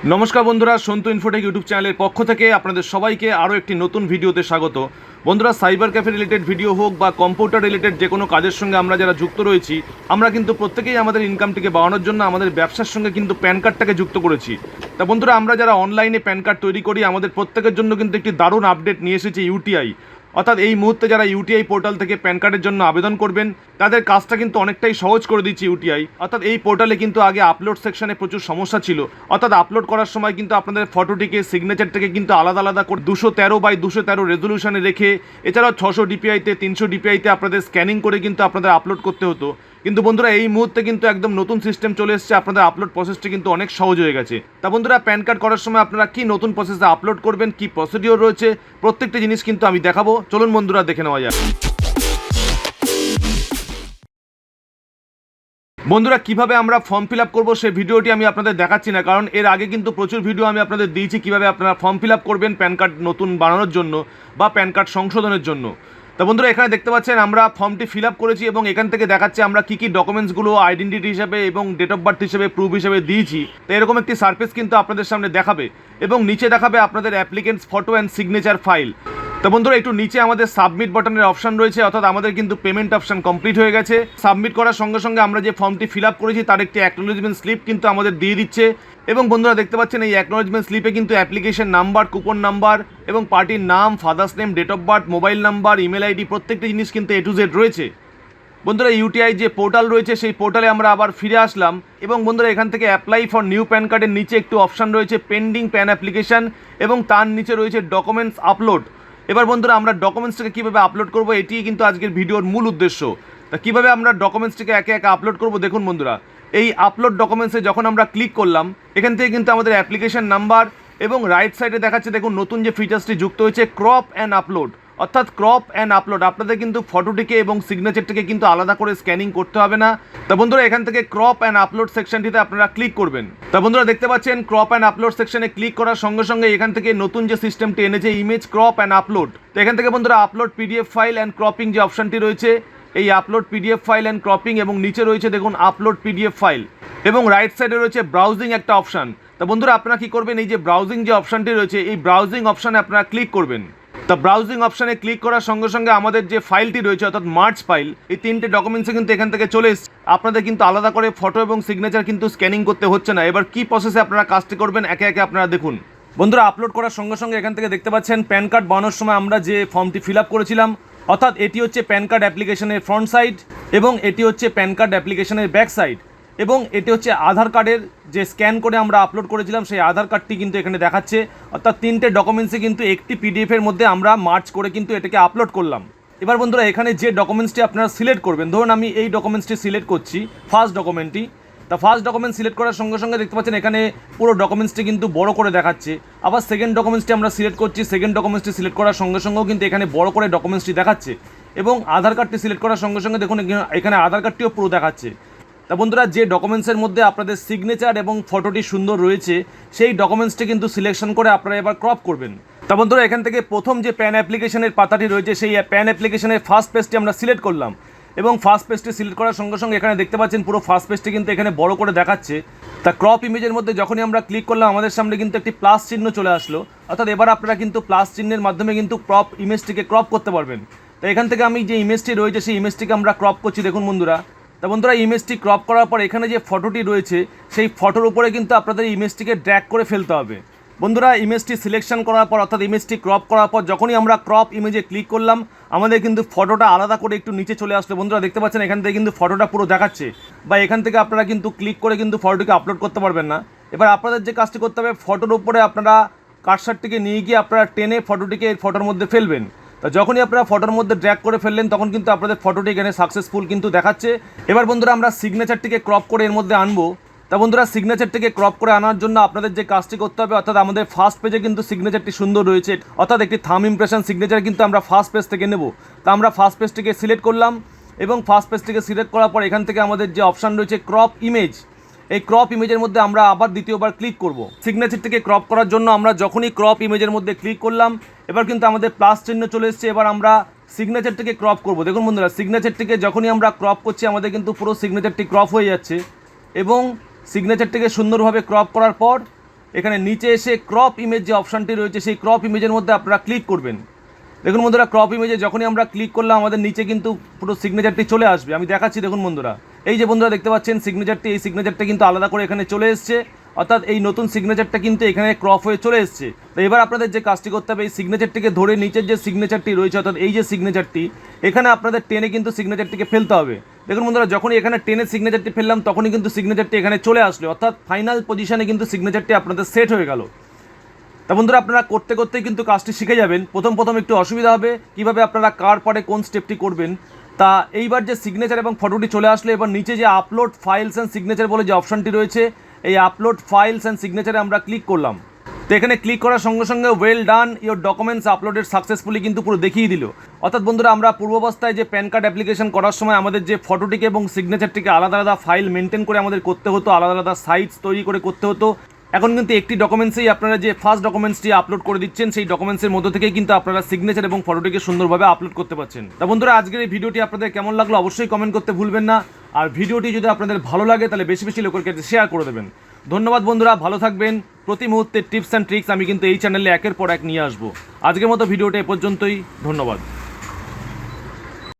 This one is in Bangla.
नमस्कार बंधुरा सन्तु इनफोटेक यूट्यूब चैनल पक्ष থেকে আপনাদের সবাইকে আরও একটি নতুন ভিডিওতে স্বাগত। বন্ধুরা সাইবার ক্যাফে রিলেটেড ভিডিও হোক বা কম্পিউটার রিলেটেড যে কোনো কাজের সঙ্গে আমরা যারা যুক্ত রয়েছি আমরা কিন্তু প্রত্যেকেই আমাদের ইনকামটিকে বাড়ানোর জন্য আমাদের ব্যবসার সঙ্গে কিন্তু প্যান কার্ডটাকে যুক্ত করেছি। তা বন্ধুরা আমরা যারা অনলাইনে প্যান কার্ড তৈরি করি আমাদের প্রত্যেকের জন্য কিন্তু একটি দারুণ আপডেট নিয়ে এসেছে ইউটিআই। অর্থাৎ এই মুহূর্তে যারা ইউটিআই পোর্টাল থেকে প্যান কার্ডের জন্য আবেদন করবেন তাদের কাজটা কিন্তু অনেকটাই সহজ করে দিচ্ছে ইউটিআই। অর্থাৎ এই পোর্টালে কিন্তু আগে আপলোড সেকশনে প্রচুর সমস্যা ছিল। অর্থাৎ আপলোড করার সময় কিন্তু আপনাদের ফটোটিকে সিগনেচারটাকে কিন্তু আলাদা আলাদা করে 213x213 রেজলিউশনে রেখে এছাড়াও 600 ডিপিআইতে 300 ডিপিআইতে আপনাদের স্ক্যানিং করে কিন্তু আপনাদের আপলোড করতে হতো। কিন্তু বন্ধুরা এই মুহূর্তে কিন্তু একদম নতুন সিস্টেম চলে এসেছে, আপনাদের আপলোড প্রসেসটা কিন্তু অনেক সহজ হয়ে গেছে। তা বন্ধুরা প্যান কার্ড করার সময় আপনারা কি নতুন প্রসেসে আপলোড করবেন, কি প্রসিডিওর রয়েছে প্রত্যেকটা জিনিস কিন্তু আমি দেখাবো। চলুন বন্ধুরা দেখে নেওয়া যাক। বন্ধুরা কিভাবে আমরা ফর্ম ফিল আপ করবো সেই ভিডিওটি আমি আপনাদের দেখাচ্ছি না, কারণ এর আগে কিন্তু প্রচুর ভিডিও আমি আপনাদের দিয়েছি কিভাবে আপনারা ফর্ম ফিল আপ করবেন প্যান কার্ড নতুন বানানোর জন্য বা প্যান কার্ড সংশোধনের জন্য। তো বন্ধুরা এখানে দেখতে পাচ্ছেন আমরা ফর্মটি ফিল আপ করেছি এবং এখান থেকে দেখাচ্ছে আমরা কী কী ডকুমেন্টসগুলো আইডেন্টিটি হিসাবে এবং ডেট অফ বার্থ হিসেবে প্রুফ হিসেবে দিয়েছি। তো এরকম একটি সার্ফেস কিন্তু আপনাদের সামনে দেখাবে এবং নিচে দেখাবে আপনাদের applicants photo and signature file. তো বন্ধুরা একটু নিচে আমাদের সাবমিট বাটনের অপশন রয়েছে, অর্থাৎ আমাদের কিন্তু পেমেন্ট অপশন কমপ্লিট হয়ে গেছে। সাবমিট করার সঙ্গে সঙ্গে আমরা যে ফর্মটি ফিল আপ করেছি তার একটি অ্যাকনোলেজমেন্ট স্লিপ কিন্তু আমাদের দিয়ে দিচ্ছে এবং বন্ধুরা দেখতে পাচ্ছেন এই অ্যাকনোলেজমেন্ট স্লিপে কিন্তু অ্যাপ্লিকেশন নাম্বার, কুপন নাম্বার এবং পার্টির নাম, father's name, date of birth, mobile number, email ID প্রত্যেকটা জিনিস কিন্তু A to Z রয়েছে। বন্ধুরা ইউটিআই যে পোর্টাল রয়েছে সেই পোর্টালে আমরা আবার ফিরে আসলাম এবং বন্ধুরা এখান থেকে অ্যাপ্লাই ফর নিউ প্যান কার্ডের নিচে একটু অপশান রয়েছে পেন্ডিং প্যান অ্যাপ্লিকেশান এবং তার নিচে রয়েছে ডকুমেন্টস আপলোড। এবার বন্ধুরা আমরা ডকুমেন্টসটাকে কীভাবে আপলোড করবো এটি কিন্তু আজকের ভিডিওর মূল উদ্দেশ্য। তা কীভাবে আমরা ডকুমেন্টসটাকে একে একে আপলোড করবো দেখুন বন্ধুরা, এই আপলোড ডকুমেন্টসে যখন আমরা ক্লিক করলাম এখান থেকে কিন্তু আমাদের অ্যাপ্লিকেশন নাম্বার এবং রাইট সাইডে দেখাচ্ছে দেখুন নতুন যে ফিচার্সটি যুক্ত হয়েছে ক্রপ অ্যান্ড আপলোড। অর্থাৎ ক্রপ অ্যান্ড আপলোড আপনাদের কিন্তু ফটোটিকে এবং সিগনেচারটিকে কিন্তু আলাদা করে স্ক্যানিং করতে হবে না। তা বন্ধুরা এখান থেকে ক্রপ অ্যান্ড আপলোড সেকশনটিতে আপনারা ক্লিক করবেন। তা বন্ধুরা দেখতে পাচ্ছেন ক্রপ অ্যান্ড আপলোড সেকশনে ক্লিক করার সঙ্গে সঙ্গে এখান থেকে নতুন যে সিস্টেমটি এনেছে ইমেজ ক্রপ অ্যান্ড আপলোড। তো এখান থেকে বন্ধুরা upload PDF file and cropping যে অপশনটি রয়েছে এই upload PDF file and cropping এবং নিচে রয়েছে দেখুন আপলোড পিডিএফ ফাইল এবং রাইট সাইডে রয়েছে ব্রাউজিং একটা অপশান। তা বন্ধুরা আপনারা কী করবেন, এই যে ব্রাউজিং যে অপশানটি রয়েছে এই ব্রাউজিং অপশানে আপনারা ক্লিক করবেন। তা ব্রাউজিং অপশানে ক্লিক করার সঙ্গে সঙ্গে আমাদের যে ফাইলটি রয়েছে অর্থাৎ মার্চ ফাইল এই তিনটে ডকুমেন্টসে কিন্তু এখান থেকে চলে এসছে। আপনাদের কিন্তু আলাদা করে ফটো এবং সিগনেচার কিন্তু স্ক্যানিং করতে হচ্ছে না। এবার কী প্রসেসে আপনারা কাজটি করবেন একে একে আপনারা দেখুন। বন্ধুরা আপলোড করার সঙ্গে সঙ্গে এখান থেকে দেখতে পাচ্ছেন প্যান কার্ড বানানোর সময় আমরা যে ফর্মটি ফিল আপ করেছিলাম অর্থাৎ এটি হচ্ছে প্যান কার্ড অ্যাপ্লিকেশনের ফ্রন্ট সাইড এবং এটি হচ্ছে প্যান কার্ড অ্যাপ্লিকেশনের ব্যাক সাইড এবং এটি হচ্ছে আধার কার্ডের যে স্ক্যান করে আমরা আপলোড করেছিলাম সেই আধার কার্ডটি কিন্তু এখানে দেখাচ্ছে। অর্থাৎ তিনটে ডকুমেন্টসে কিন্তু একটি পিডিএফের মধ্যে আমরা মার্চ করে কিন্তু এটাকে আপলোড করলাম। এবার বন্ধুরা এখানে যে ডকুমেন্টসটি আপনারা সিলেক্ট করবেন, ধরুন আমি এই ডকুমেন্টসটি সিলেক্ট করছি ফার্স্ট ডকুমেন্টটি। তা ফার্স্ট ডকুমেন্ট সিলেক্ট করার সঙ্গে সঙ্গে দেখতে পাচ্ছেন এখানে পুরো ডকুমেন্টসটি কিন্তু বড় করে দেখাচ্ছে। আবার সেকেন্ড ডকুমেন্টসটি আমরা সিলেক্ট করছি, সেকেন্ড ডকুমেন্টসটি সিলেক্ট করার সঙ্গে সঙ্গেও কিন্তু এখানে বড় করে ডকুমেন্টসটি দেখাচ্ছে এবং আধার কার্ডটি সিলেক্ট করার সঙ্গে সঙ্গে দেখুন এখানে আধার কার্ডটিও পুরো দেখাচ্ছে। তা বন্ধুরা যে ডকুমেন্টসের মধ্যে আপনাদের সিগনেচার এবং ফটোটি সুন্দর রয়েছে সেই ডকুমেন্টসটি কিন্তু সিলেকশন করে আপনারা এবার ক্রপ করবেন। তা বন্ধুরা এখান থেকে প্রথম যে প্যান অ্যাপ্লিকেশনের পাতাটি রয়েছে সেই প্যান অ্যাপ্লিকেশনের ফার্স্ট পেজটি আমরা সিলেক্ট করলাম এবং ফার্স্ট পেজটি সিলেক্ট করার সঙ্গে সঙ্গে এখানে দেখতে পাচ্ছেন পুরো ফার্স্ট পেজটি কিন্তু এখানে বড় করে দেখাচ্ছে। তা ক্রপ ইমেজের মধ্যে যখনই আমরা ক্লিক করলাম আমাদের সামনে কিন্তু একটি প্লাস চিহ্ন চলে আসলো, অর্থাৎ এবার আপনারা কিন্তু প্লাস চিহ্নের মাধ্যমে কিন্তু ক্রপ ইমেজটিকে ক্রপ করতে পারবেন। তো এখান থেকে আমি যে ইমেজটি রয়েছে সেই ইমেজটিকে আমরা ক্রপ করছি দেখুন বন্ধুরা। তা বন্ধুরা ইমেজটি ক্রপ করার পর এখানে যে ফটোটি রয়েছে সেই ফটোর উপরে কিন্তু আপনাদের ইমেজটিকে ড্র্যাগ করে ফেলতে হবে। বন্ধুরা ইমেজটি সিলেকশন করার পর অর্থাৎ ইমেজটি ক্রপ করার পর যখনই আমরা ক্রপ ইমেজে ক্লিক করলাম আমাদের কিন্তু ফটোটা আলাদা করে একটু নিচে চলে আসলো। বন্ধুরা দেখতে পাচ্ছেন এখান থেকে কিন্তু ফটোটা পুরো দেখাচ্ছে বা এখান থেকে আপনারা কিন্তু ক্লিক করে কিন্তু ফটোটিকে আপলোড করতে পারবেন না। এবার আপনাদের যে কাজটি করতে হবে ফটোর উপরে আপনারা কার্সারটিকে নিয়ে গিয়ে আপনারা টেনে ফটোটিকে এই ফটোর মধ্যে ফেলবেন। তা যখনই আপনারা ফটোর মধ্যে ড্র্যাগ করে ফেললেন তখন কিন্তু আপনাদের ফটোটি এখানে সাকসেসফুল কিন্তু দেখাচ্ছে। এবার বন্ধুরা আমরা সিগনেচারটিকে ক্রপ করে এর মধ্যে আনবো। তা বন্ধুরা সিগনেচারটিকে ক্রপ করে আনার জন্য আপনাদের যে কাজটি করতে হবে অর্থাৎ আমাদের ফার্স্ট পেজে কিন্তু সিগনেচারটি সুন্দর রয়েছে অর্থাৎ একটি থাম ইমপ্রেশন সিগনেচার কিন্তু আমরা ফার্স্ট পেজ থেকে নেব। তা আমরা ফার্স্ট পেজটিকে সিলেক্ট করলাম এবং ফার্স্ট পেজটিকে সিলেক্ট করার পর এখান থেকে আমাদের যে অপশান রয়েছে ক্রপ ইমেজ, এই ক্রপ ইমেজের মধ্যে আমরা আবার দ্বিতীয়বার ক্লিক করব। সিগনেচারটিকে ক্রপ করার জন্য আমরা যখনই ক্রপ ইমেজের মধ্যে ক্লিক করলাম এবার কিন্তু আমাদের প্লাস চিহ্ন চলে এসেছে। এবার আমরা সিগনেচারটিকে ক্রপ করব। দেখুন বন্ধুরা সিগনেচারটিকে যখনই আমরা ক্রপ করছি আমাদের কিন্তু পুরো সিগনেচারটি ক্রপ হয়ে যাচ্ছে এবং সিগনেচারটিকে সুন্দরভাবে ক্রপ করার পর এখানে নিচে এসে ক্রপ ইমেজ যে অপশানটি রয়েছে সেই ক্রপ ইমেজের মধ্যে আপনারা ক্লিক করবেন। দেখুন বন্ধুরা, ক্রপ ইমেজে যখনই আমরা ক্লিক করলাম আমাদের নিচে কিন্তু পুরো সিগনেচারটি চলে আসবে। আমি দেখাচ্ছি, দেখুন বন্ধুরা, এই যে বন্ধুরা দেখতে পাচ্ছেন সিগনেচারটি, এই সিগনেচারটা কিন্তু আলাদা করে এখানে চলে এসছে, অর্থাৎ এই নতুন সিগনেচারটা কিন্তু এখানে ক্রপ হয়ে চলে এসছে। তো এবার আপনাদের যে কাজটি করতে হবে, এই সিগনেচারটিকে ধরে নিচের যে সিগনেচারটি রয়েছে, অর্থাৎ এই যে সিগনেচারটি, এখানে আপনাদের টেনে কিন্তু সিগনেচারটিকে ফেলতে হবে। দেখুন বন্ধুরা, যখনই এখানে টেনে সিগনেচারটি ফেললাম তখনই কিন্তু সিগনেচারটি এখানে চলে আসলো, অর্থাৎ ফাইনাল পজিশনে কিন্তু সিগনেচারটি আপনাদের সেট হয়ে গেল। তা বন্ধুরা, আপনারা করতে করতেই কিন্তু কাজটি শিখে যাবেন। প্রথম একটু অসুবিধা হবে কীভাবে আপনারা কার পরে কোন স্টেপটি করবেন। তা এইবার যে সিগনেচার এবং ফটোটি চলে আসলো, এবার নিচে যে আপলোড ফাইলস অ্যান্ড সিগনেচার বলে যে অপশানটি রয়েছে, এই আপলোড ফাইলস অ্যান্ড সিগনেচারে আমরা ক্লিক করলাম। তো এখানে ক্লিক করার সঙ্গে সঙ্গে well done your documents uploaded successfully কিন্তু পুরো দেখিয়ে দিল। অর্থাৎ বন্ধুরা, আমরা পূর্বাবস্থায় যে প্যান কার্ড অ্যাপ্লিকেশন করার সময় আমাদের যে ফটোটিকে এবং সিগনেচারটিকে আলাদা আলাদা ফাইল মেনটেন করে আমাদের করতে হতো, আলাদা আলাদা সাইটস তৈরি করে করতে হতো, এখন কিন্তু একটি ডকুমেন্টসেই আপনারা যে ফার্স্ট ডকুমেন্টসটি আপলোড করে দিচ্ছেন, সেই ডকুমেন্টসের মধ্যে থেকেই কিন্তু আপনারা সিগনেচার এবং ফটোটিকে সুন্দরভাবে আপলোড করতে পারছেন। তা বন্ধুরা, আজকের এই ভিডিওটি আপনাদের কেমন লাগলো অবশ্যই কমেন্ট করতে ভুলবেন না। আর ভিডিওটি যদি আপনাদের ভালো লাগে তাহলে বেশি বেশি লোকের কাছে শেয়ার করে দেবেন। ধন্যবাদ বন্ধুরা, ভালো থাকবেন। প্রতি মুহূর্তে টিপস অ্যান্ড ট্রিক্স আমি কিন্তু এই চ্যানেলে একের পর এক নিয়ে আসবো। আজকের মতো ভিডিওটা এ পর্যন্তই। ধন্যবাদ।